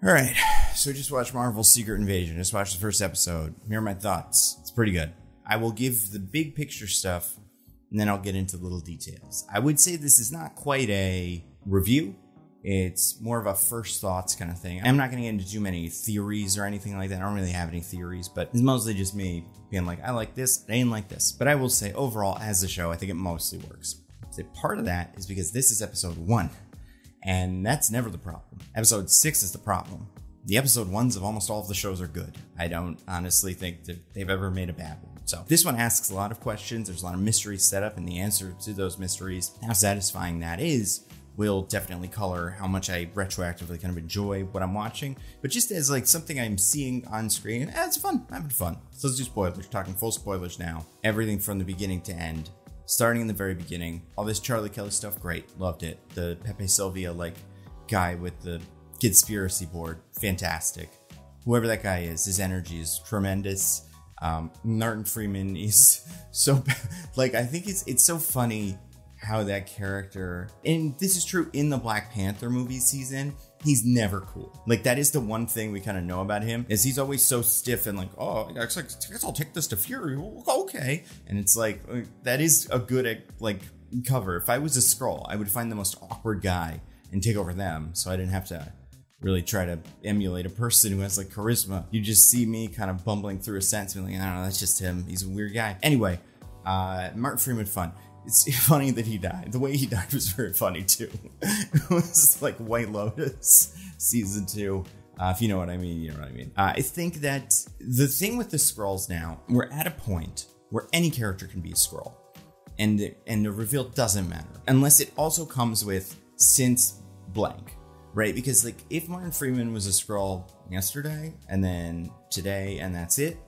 All right, so we just watched Marvel's Secret Invasion. Just watched the first episode. Here are my thoughts. It's pretty good. I will give the big picture stuff, and then I'll get into little details. I would say this is not quite a review. It's more of a first thoughts kind of thing. I'm not going to get into too many theories or anything like that. I don't really have any theories, but it's mostly just me being like, I like this, I didn't like this. But I will say, overall, as a show, I think it mostly works. So part of that is because this is episode 1. And that's never the problem. Episode 6 is the problem. The episode 1s of almost all of the shows are good. I don't honestly think that they've ever made a bad one. So this one asks a lot of questions. There's a lot of mysteries set up, and the answer to those mysteries, how satisfying that is, will definitely color how much I retroactively kind of enjoy what I'm watching. But just as like something I'm seeing on screen, it's fun. I'm having fun. So let's do spoilers. We're talking full spoilers now. Everything from the beginning to end. Starting in the very beginning, all this Charlie Kelly stuff, great, loved it. The Pepe Sylvia guy with the conspiracy board, fantastic. Whoever that guy is, his energy is tremendous. Martin Freeman is so I think it's so funny how that character, and this is true in the Black Panther movie season, he's never cool. That is the one thing we kind of know about him, is he's always so stiff and oh, I guess I'll take this to Fury. Okay. And it's that is a good cover. If I was a Skrull, I would find the most awkward guy and take over them, so I didn't have to really try to emulate a person who has charisma. You just see me kind of bumbling through a sentence, being I don't know, that's just him. He's a weird guy. Anyway, Martin Freeman, fun. It's funny that he died. The way he died was very funny too. It was White Lotus season 2. If you know what I mean, you know what I mean. I think that the thing with the Skrulls now, we're at a point where any character can be a Skrull, and the reveal doesn't matter unless it also comes with since blank, right? Because if Martin Freeman was a Skrull yesterday and then today and that's it,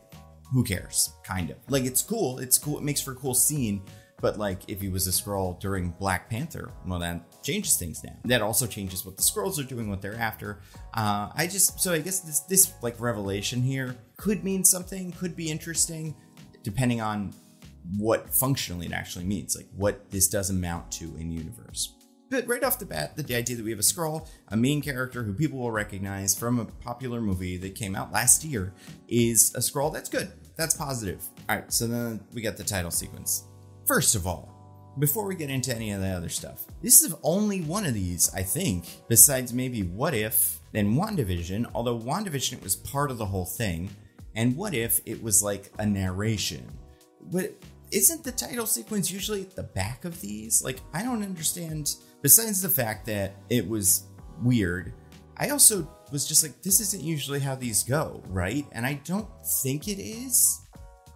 who cares? Kind of it's cool. It's cool. It makes for a cool scene. But if he was a Skrull during Black Panther, well, that changes things now. That also changes what the Skrulls are doing, what they're after. I guess this revelation here could mean something, could be interesting, depending on what functionally it actually means, what this does amount to in universe. But right off the bat, the idea that we have a Skrull, a main character who people will recognize from a popular movie that came out last year, is a Skrull. That's good. That's positive. All right, so then we got the title sequence. First of all, before we get into any of the other stuff, this is only one of these, I think, besides maybe What If and WandaVision, although WandaVision was part of the whole thing, and What If it was a narration. But isn't the title sequence usually at the back of these? I don't understand, besides the fact that it was weird, I also was just this isn't usually how these go, right? And I don't think it is.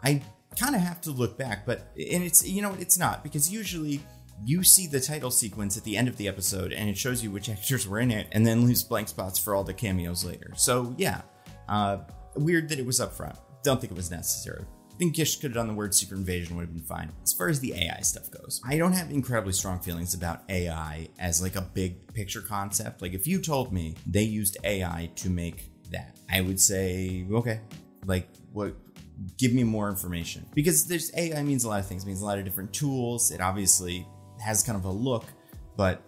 I kind of have to look back, and it's not, because usually you see the title sequence at the end of the episode and it shows you which actors were in it and then leaves blank spots for all the cameos later. So yeah, weird that it was up front. Don't think it was necessary. I think Gish could have done the word Secret Invasion, would have been fine. As far as the AI stuff goes, I don't have incredibly strong feelings about AI as a big picture concept. If you told me they used AI to make that, I would say, okay, what? Give me more information, because there's AI means a lot of things. It means a lot of different tools. It obviously has kind of a look, but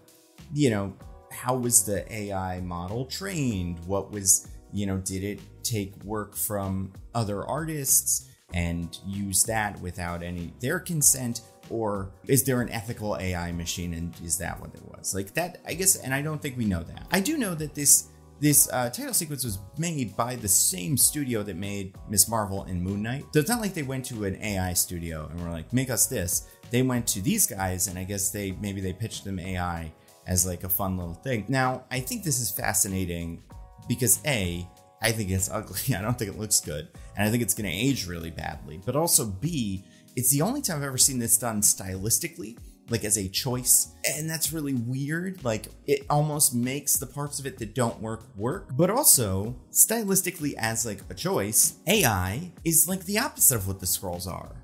how was the AI model trained? What was, did it take work from other artists and use that without their consent, or is there an ethical AI machine, and is that what it was? That, I guess, and I don't think we know that. I do know that this title sequence was made by the same studio that made Ms. Marvel and Moon Knight. So it's not like they went to an AI studio and were make us this. They went to these guys, and I guess maybe they pitched them AI as a fun little thing. Now, I think this is fascinating because A, I think it's ugly. I don't think it looks good. And I think it's going to age really badly. But also B, it's the only time I've ever seen this done stylistically, as a choice, and that's really weird. It almost makes the parts of it that don't work, but also stylistically as a choice. AI is the opposite of what the Skrulls are.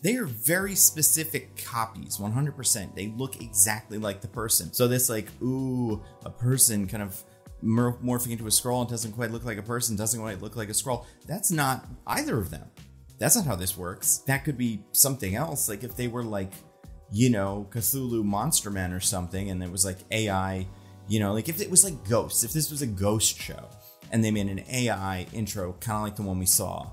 They are very specific copies, 100%. They look exactly like the person. So this a person kind of morphing into a Skrull and doesn't quite look like a person, doesn't quite look like a Skrull. That's not either of them. That's not how this works. That could be something else. If they were Cthulhu Monster Man or something, and it was AI, if it was Ghosts, if this was a ghost show, and they made an AI intro, kind of like the one we saw,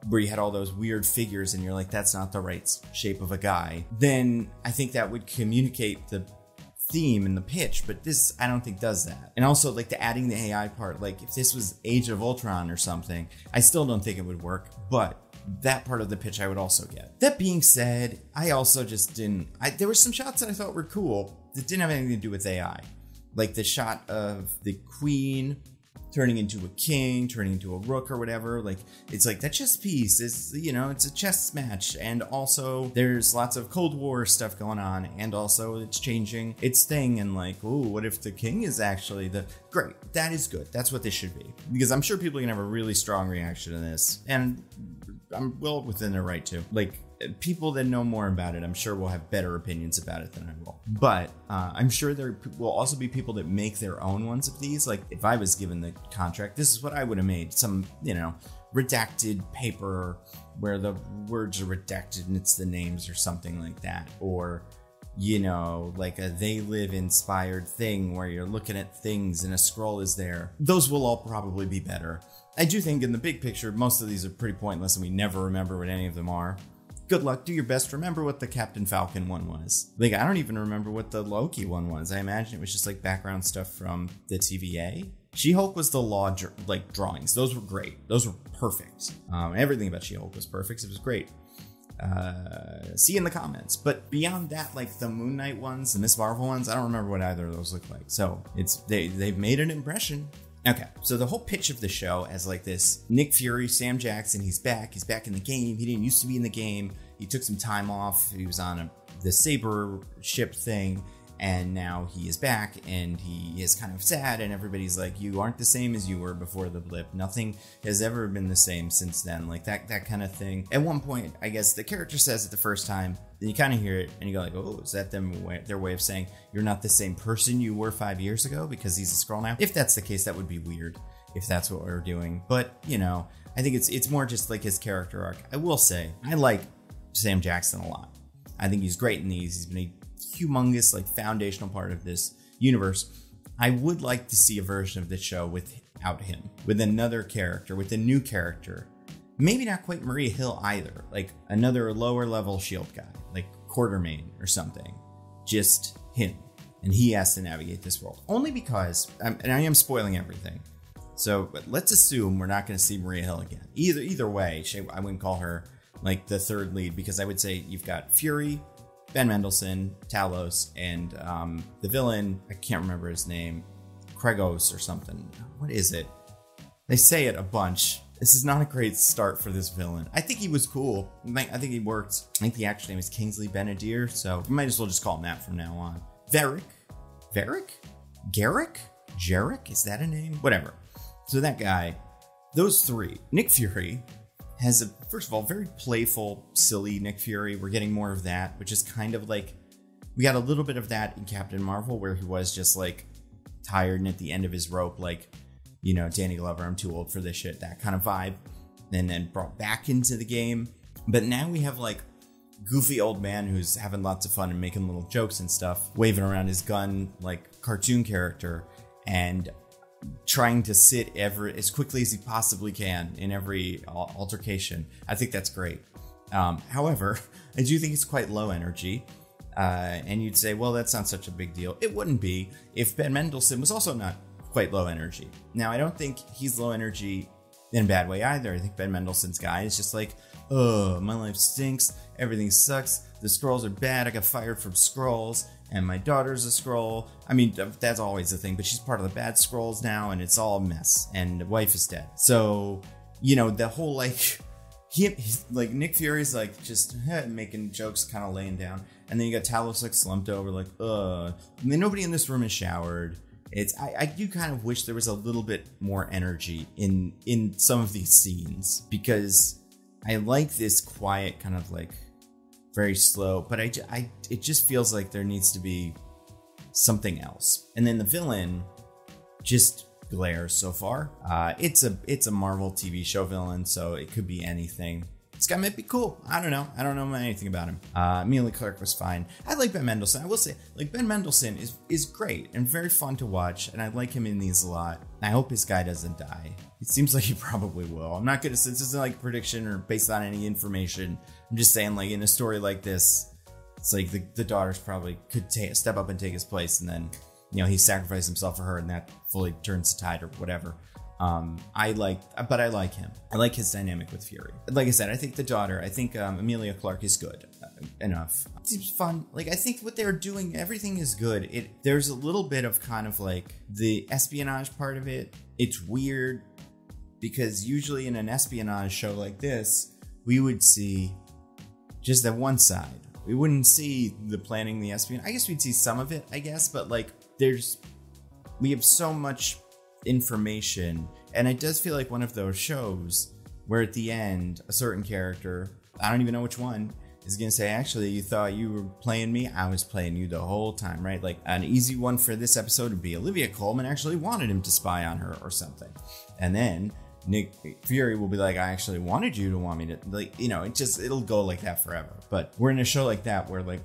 where you had all those weird figures and you're like, that's not the right shape of a guy, then I think that would communicate the theme and the pitch, but this I don't think does that. And also, like, the adding the AI part, like if this was Age of Ultron or something, I still don't think it would work, but that part of the pitch I would also get. That being said, I also just didn't, there were some shots that I thought were cool that didn't have anything to do with AI. Like the shot of the queen turning into a king, turning into a rook or whatever. Like, it's like that chess piece is, you know, it's a chess match. And also there's lots of Cold War stuff going on. And also it's changing its thing. And like, ooh, what if the king is actually the, great. That is good. That's what this should be. Because I'm sure people are gonna have a really strong reaction to this. And I'm well within their right to. Like, people that know more about it, I'm sure will have better opinions about it than I will. But I'm sure there will also be people that make their own ones of these. Like, if I was given the contract, this is what I would have made. Some, you know, redacted paper where the words are redacted and it's the names or something like that. Or, you know, like a They Live inspired thing where you're looking at things and a scroll is there. Those will all probably be better. I do think in the big picture, most of these are pretty pointless and we never remember what any of them are. Good luck, do your best. Remember what the Captain Falcon one was. Like, I don't even remember what the Loki one was. I imagine it was just like background stuff from the TVA. She-Hulk was the law, like, drawings. Those were great. Those were perfect. Everything about She-Hulk was perfect. It was great. See in the comments. But beyond that, like the Moon Knight ones, the Miss Marvel ones, I don't remember what either of those look like. So it's they've made an impression. Okay, so the whole pitch of the show as like this Nick Fury, Sam Jackson, he's back in the game. He didn't used to be in the game. He took some time off. He was on the Saber ship thing, and now he is back, and he is kind of sad, and everybody's like, you aren't the same as you were before the blip. Nothing has ever been the same since then, like that kind of thing. At one point, I guess the character says it the first time, then you kind of hear it, and you go like, oh, is that their way of saying you're not the same person you were 5 years ago because he's a Skrull now? If that's the case, that would be weird if that's what we're doing. But, you know, I think it's more just like his character arc. I will say, I like Sam Jackson a lot. I think he's great in these. He's been a humongous, like, foundational part of this universe. I would like to see a version of this show without him, with another character, with a new character. Maybe not quite Maria Hill either, like another lower level S.H.I.E.L.D. guy, like Quartermain or something. Just him. And he has to navigate this world. Only because, and I am spoiling everything, so let's assume we're not going to see Maria Hill again. Either way, I wouldn't call her like the third lead, because I would say you've got Fury, Ben Mendelsohn, Talos, and the villain, I can't remember his name, Kregos or something. What is it? They say it a bunch. This is not a great start for this villain. I think he was cool. I think he worked. I think the actual name is Kingsley Ben-Adir, so we might as well just call him that from now on. Varric? Garrick? Jarek? Is that a name? Whatever. So that guy, those three. Nick Fury has a, first of all, very playful, silly Nick Fury. We're getting more of that, which is kind of like, we got a little bit of that in Captain Marvel, where he was just like tired and at the end of his rope, like, you know, Danny Glover, I'm too old for this shit, that kind of vibe, and then brought back into the game. But now we have like goofy old man who's having lots of fun and making little jokes and stuff, waving around his gun like cartoon character, and trying to sit as quickly as he possibly can in every altercation. I think that's great. However, I do think it's quite low energy. And you'd say, well, that's not such a big deal. It wouldn't be if Ben Mendelsohn was also not quite low energy. Now, I don't think he's low energy in a bad way either. I think Ben Mendelsohn's guy is just like, oh, my life stinks. Everything sucks. The Skrulls are bad. I got fired from Skrulls, and my daughter's a Skrull. I mean, that's always the thing, but she's part of the bad Skrulls now, and it's all a mess, and the wife is dead. So, you know, the whole, like, he's like, Nick Fury's like just making jokes, kind of laying down, and then you got Talos like slumped over, like, I mean, nobody in this room is showered. I do kind of wish there was a little bit more energy in some of these scenes, because I like this quiet kind of like very slow, but it just feels like there needs to be something else. And then the villain just glares so far. It's a Marvel TV show villain, so it could be anything. this guy might be cool. I don't know anything about him. Amelia Clark was fine. I like Ben Mendelsohn. I will say, like, Ben Mendelsohn is great and very fun to watch, and I like him in these a lot. I hope his guy doesn't die. It seems like he probably will. I'm not gonna, since this isn't like a prediction or based on any information, I'm just saying, like, in a story like this, it's like the daughters probably could step up and take his place, and then, you know, he sacrificed himself for her, and that fully turns the tide or whatever. I like him. I like his dynamic with Fury. Like I said, I think the daughter, I think Amelia Clark is good enough. It seems fun. Like, I think what they're doing, everything is good. There's a little bit of kind of like the espionage part of it. It's weird because usually in an espionage show like this, we would see just that one side. We wouldn't see the planning, the espionage. I guess we'd see some of it, I guess, but like we have so much information, and it does feel like one of those shows where at the end a certain character, I don't even know which one, is gonna say, actually, you thought you were playing me, I was playing you the whole time, right? Like, an easy one for this episode would be Olivia Colman actually wanted him to spy on her or something, and then Nick Fury will be like, I actually wanted you to want me to, like, you know, it'll go like that forever. But we're in a show like that where, like,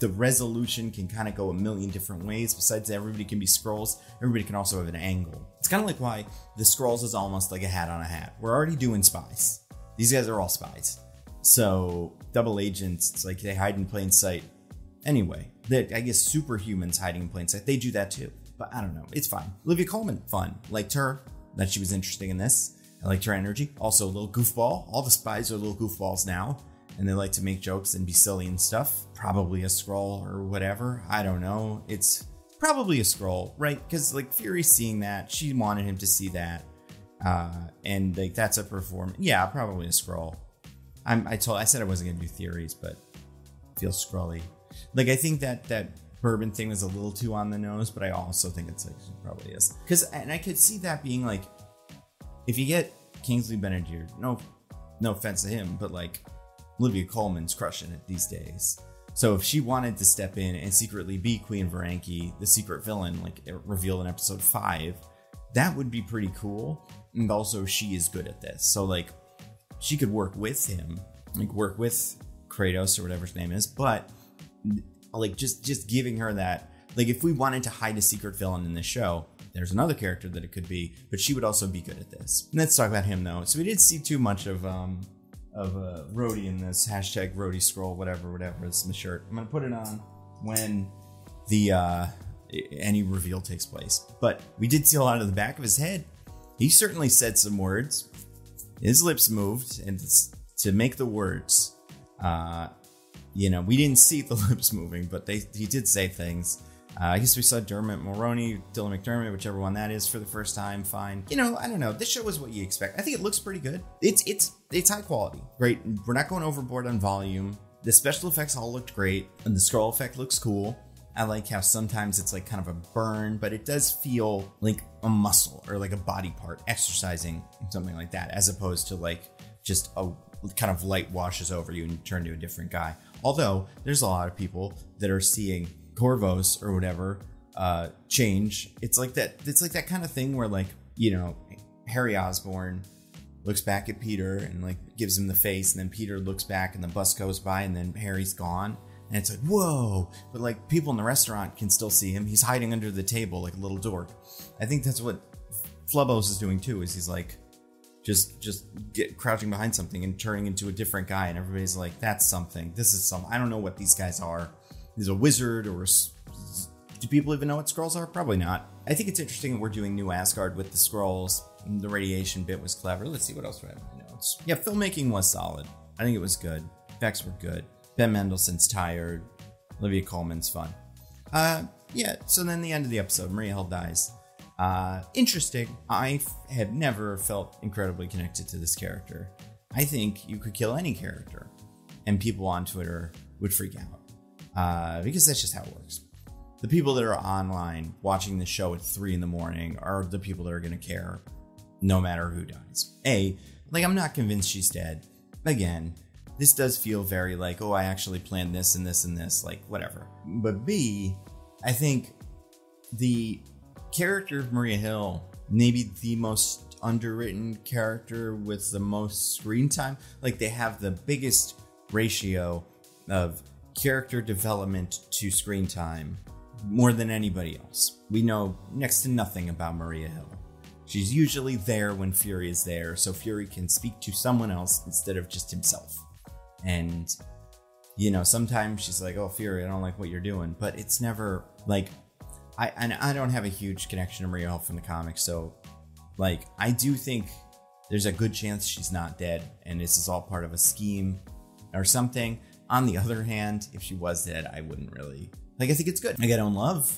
the resolution can kind of go a million different ways. Besides everybody can be Skrulls, everybody can also have an angle. It's kind of like why the Skrulls is almost like a hat on a hat. We're already doing spies. These guys are all spies. So double agents, it's like they hide in plain sight. Anyway, I guess superhumans hiding in plain sight, they do that too. But I don't know, it's fine. Olivia Colman, fun. Liked her, that she was interesting in this. I liked her energy. Also a little goofball. All the spies are little goofballs now, and they like to make jokes and be silly and stuff. Probably a Skrull or whatever. I don't know. It's probably a Skrull, right? Because, like, Fury seeing that, she wanted him to see that. And, like, that's a performance. Yeah, probably a Skrull. I said I wasn't going to do theories, but it feels Skrully. Like, I think that bourbon thing was a little too on the nose, but I also think it's like, it probably is. And I could see that being, like, if you get Kingsley Benadir, no offense to him, but, like, Olivia Colman's crushing it these days. So if she wanted to step in and secretly be Queen Varanki, the secret villain, like revealed in episode 5, that would be pretty cool. And also, she is good at this. So, like, she could work with him, like work with Kratos or whatever his name is, but like just giving her that, like, if we wanted to hide a secret villain in this show, there's another character that it could be, but she would also be good at this. And let's talk about him though. So we didn't see too much of Rhodey in this, hashtag Rhodey Scroll, whatever, it's my shirt. I'm gonna put it on when any reveal takes place. But we did see a lot of the back of his head. He certainly said some words. His lips moved, and to make the words, you know, we didn't see the lips moving, but he did say things. I guess we saw Dylan McDermott, whichever one that is, for the first time. Fine. You know, I don't know. This show is what you expect. I think it looks pretty good. It's high quality, right? We're not going overboard on volume. The special effects all looked great, and the scroll effect looks cool. I like how sometimes it's like kind of a burn, but it does feel like a muscle or like a body part exercising, something like that, as opposed to like just a kind of light washes over you and you turn to a different guy. Although there's a lot of people that are seeing Corvos or whatever change. It's like that kind of thing where, like, you know, Harry Osborn looks back at Peter and like gives him the face, and then Peter looks back and the bus goes by and then Harry's gone, and it's like, whoa, but like people in the restaurant can still see him. He's hiding under the table like a little dork. I think that's what Flubbos is doing too, is he's like just crouching behind something and turning into a different guy, and everybody's like, that's something, this is some, I don't know what these guys are. Is a wizard, or do people even know what Skrulls are? Probably not. I think it's interesting that we're doing New Asgard with the Skrulls. The radiation bit was clever. Let's see what else we have in my notes. Yeah, filmmaking was solid. I think it was good. Effects were good. Ben Mendelsohn's tired. Olivia Colman's fun. Yeah, so then the end of the episode, Maria Hill dies. Interesting. I have never felt incredibly connected to this character. I think you could kill any character, and people on Twitter would freak out. Because that's just how it works. The people that are online watching the show at 3 a.m. are the people that are going to care no matter who dies. Like, I'm not convinced she's dead. Again, this does feel very like, oh, I actually planned this and this and this, like, whatever. But B, I think the character of Maria Hill may be the most underwritten character with the most screen time. Like, they have the biggest ratio of character development to screen time, more than anybody else. We know next to nothing about Maria Hill. She's usually there when Fury is there, so Fury can speak to someone else instead of just himself. And, you know, sometimes she's like, oh, Fury, I don't like what you're doing. But it's never, like, I don't have a huge connection to Maria Hill from the comics, so, like, I do think there's a good chance she's not dead, and this is all part of a scheme or something. On the other hand, if she was dead, I wouldn't really, like, I think it's good. I don't love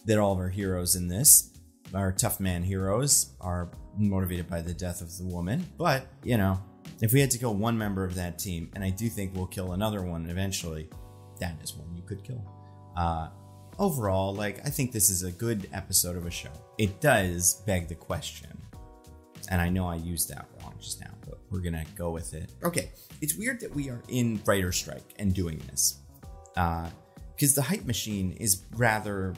that all of our heroes in this, our tough man heroes, are motivated by the death of the woman. But, you know, if we had to kill one member of that team, and I do think we'll kill another one eventually, that is one you could kill. Overall, like, I think this is a good episode of a show. It does beg the question, and I know I used that wrong just now, but we're gonna go with it. Okay, it's weird that we are in writer's strike and doing this, because the hype machine is rather,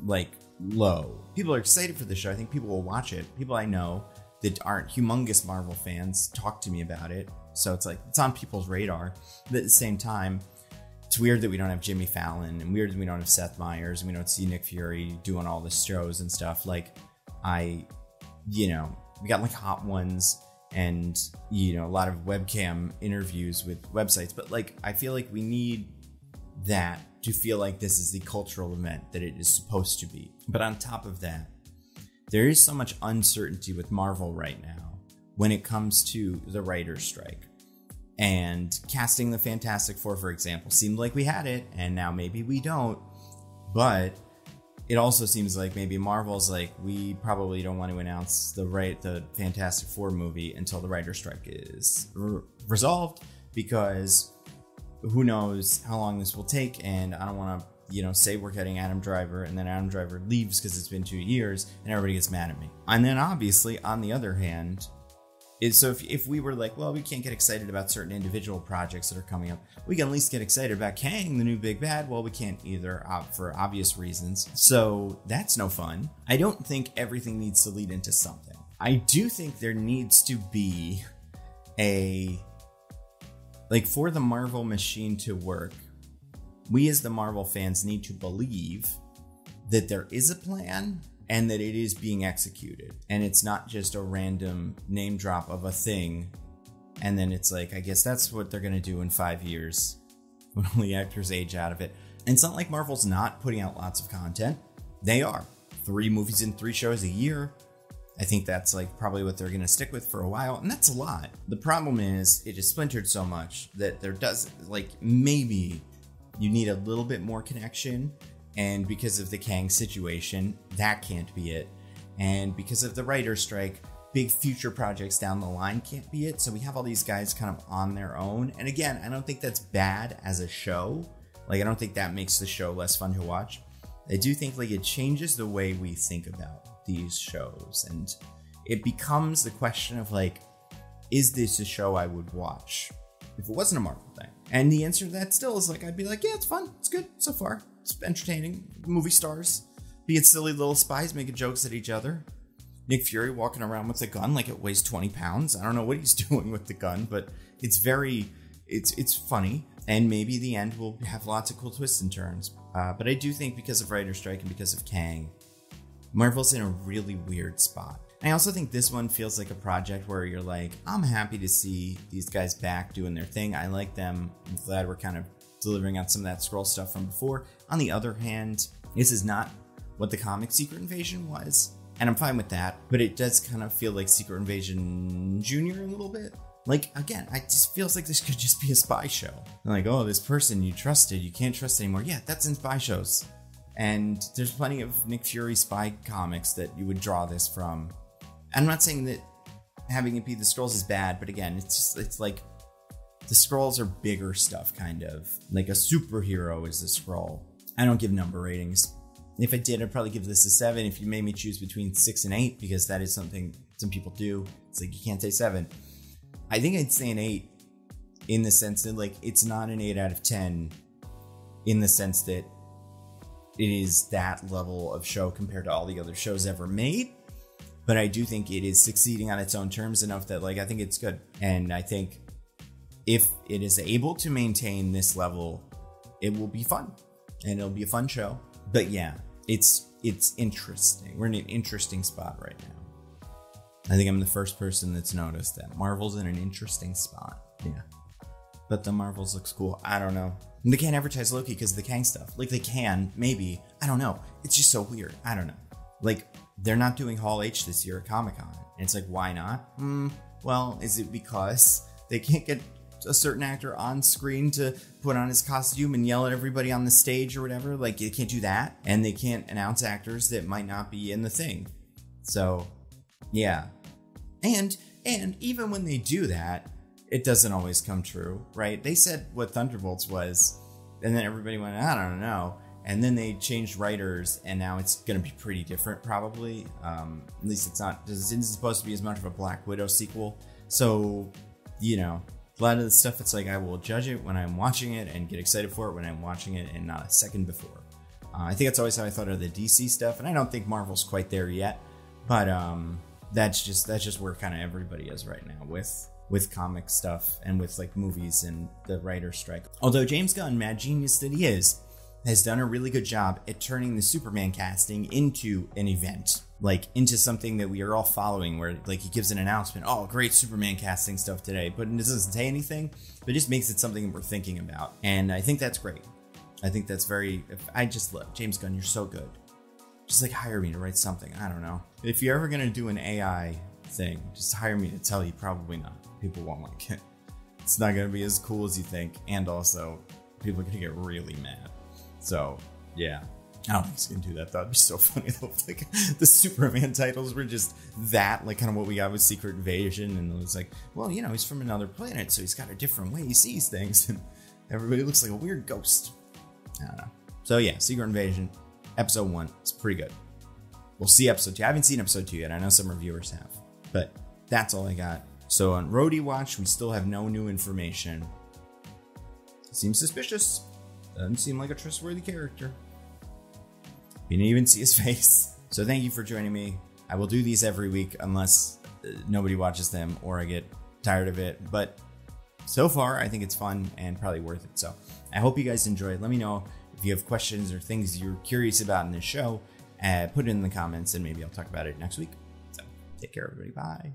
like, low. People are excited for the show. I think people will watch it. People I know that aren't humongous Marvel fans talk to me about it, so it's like, it's on people's radar. But at the same time, it's weird that we don't have Jimmy Fallon, and weird that we don't have Seth Meyers, and we don't see Nick Fury doing all the shows and stuff. Like, you know, we got, like, Hot Ones and, you know, a lot of webcam interviews with websites, but, like, I feel like we need that to feel like this is the cultural event that it is supposed to be. But on top of that, there is so much uncertainty with Marvel right now when it comes to the writer's strike. And casting the Fantastic Four, for example, seemed like we had it, and now maybe we don't. But it also seems like maybe Marvel's like, we probably don't want to announce the Fantastic Four movie until the writer's strike is resolved, because who knows how long this will take, and I don't want to, you know, say we're getting Adam Driver, and then Adam Driver leaves because it's been 2 years, and everybody gets mad at me. And then obviously, on the other hand, so if we were like, well, we can't get excited about certain individual projects that are coming up, we can at least get excited about Kang, the new big bad. Well, we can't either, for obvious reasons. So that's no fun. I don't think everything needs to lead into something. I do think there needs to be like, for the Marvel machine to work, we as the Marvel fans need to believe that there is a plan and that it is being executed. And it's not just a random name drop of a thing, and then it's like, I guess that's what they're gonna do in 5 years when all the actors age out of it. And it's not like Marvel's not putting out lots of content. They are. 3 movies and 3 shows a year. I think that's, like, probably what they're gonna stick with for a while, and that's a lot. The problem is, it is splintered so much that there does, like, maybe you need a little bit more connection. And because of the Kang situation, that can't be it. And because of the writer's strike, big future projects down the line can't be it. So we have all these guys kind of on their own. And again, I don't think that's bad as a show. Like, I don't think that makes the show less fun to watch. I do think, like, it changes the way we think about these shows. And it becomes the question of, like, is this a show I would watch if it wasn't a Marvel thing? And the answer to that still is, like, I'd be like, yeah, it's fun. It's good so far. It's entertaining. Movie stars being silly little spies making jokes at each other. Nick Fury walking around with a gun like it weighs 20 pounds. I don't know what he's doing with the gun, but it's funny. And maybe the end will have lots of cool twists and turns. But I do think because of writer's strike and because of Kang, Marvel's in a really weird spot. I also think this one feels like a project where you're like, I'm happy to see these guys back doing their thing. I like them. I'm glad we're kind of delivering on some of that Skrull stuff from before. On the other hand, this is not what the comic Secret Invasion was, and I'm fine with that, but it does kind of feel like Secret Invasion Junior a little bit. Like, again, it just feels like this could just be a spy show. And like, oh, this person you trusted, you can't trust anymore. Yeah, that's in spy shows. And there's plenty of Nick Fury spy comics that you would draw this from. I'm not saying that having it be the Skrulls is bad, but again, it's like the Skrulls are bigger stuff, kind of. Like a superhero is a Skrull. I don't give number ratings. If I did, I'd probably give this a 7 if you made me choose between 6 and 8, because that is something some people do. It's like, you can't say 7. I think I'd say an 8 in the sense that, like, it's not an 8 out of 10 in the sense that it is that level of show compared to all the other shows ever made. but I do think it is succeeding on its own terms enough that like I think it's good. And I think if it is able to maintain this level, it will be fun and it'll be a fun show. But yeah, it's interesting. We're in an interesting spot right now. I think I'm the first person that's noticed that Marvel's in an interesting spot. Yeah. But the Marvels looks cool. I don't know. And they can't advertise Loki because of the Kang stuff. Like they can, maybe. I don't know. It's just so weird. I don't know. Like they're not doing Hall H this year at Comic-Con. And it's like, why not? Well, is it because they can't get a certain actor on screen to put on his costume and yell at everybody on the stage or whatever? Like they can't do that. And they can't announce actors that might not be in the thing. So, yeah. And even when they do that, it doesn't always come true, right? They said what Thunderbolts was, and then everybody went, I don't know. And then they changed writers, and now it's going to be pretty different, probably. At least it's not, this isn't supposed to be as much of a Black Widow sequel. So, you know, a lot of the stuff, it's like I will judge it when I'm watching it and get excited for it when I'm watching it and not a second before. I think that's always how I thought of the DC stuff, and I don't think Marvel's quite there yet. But that's just where kind of everybody is right now with comic stuff and with like movies and the writer's strike. Although James Gunn, mad genius that he is, has done a really good job at turning the Superman casting into an event, like into something that we are all following, where like he gives an announcement, oh, great Superman casting stuff today, but it doesn't say anything, but it just makes it something that we're thinking about. And I think that's great. I think that's I just love James Gunn. You're so good. Just like hire me to write something. I don't know. If you're ever going to do an AI thing, just hire me to tell you probably not. People won't like it. It's not going to be as cool as you think. And also, people are going to get really mad. So, yeah. I don't think he's going to do that. That'd be so funny though. Like, the Superman titles were just that, like kind of what we got with Secret Invasion. And it was like, well, you know, he's from another planet, so he's got a different way he sees things. And everybody looks like a weird ghost. I don't know. So, yeah, Secret Invasion, episode 1. It's pretty good. We'll see episode 2. I haven't seen episode 2 yet. I know some reviewers have. But that's all I got. So on Rhodey Watch, we still have no new information. Seems suspicious. Doesn't seem like a trustworthy character. We didn't even see his face. So thank you for joining me. I will do these every week unless nobody watches them or I get tired of it. But so far, I think it's fun and probably worth it. So I hope you guys enjoyed. Let me know if you have questions or things you're curious about in this show. Put it in the comments and maybe I'll talk about it next week. So take care, everybody. Bye.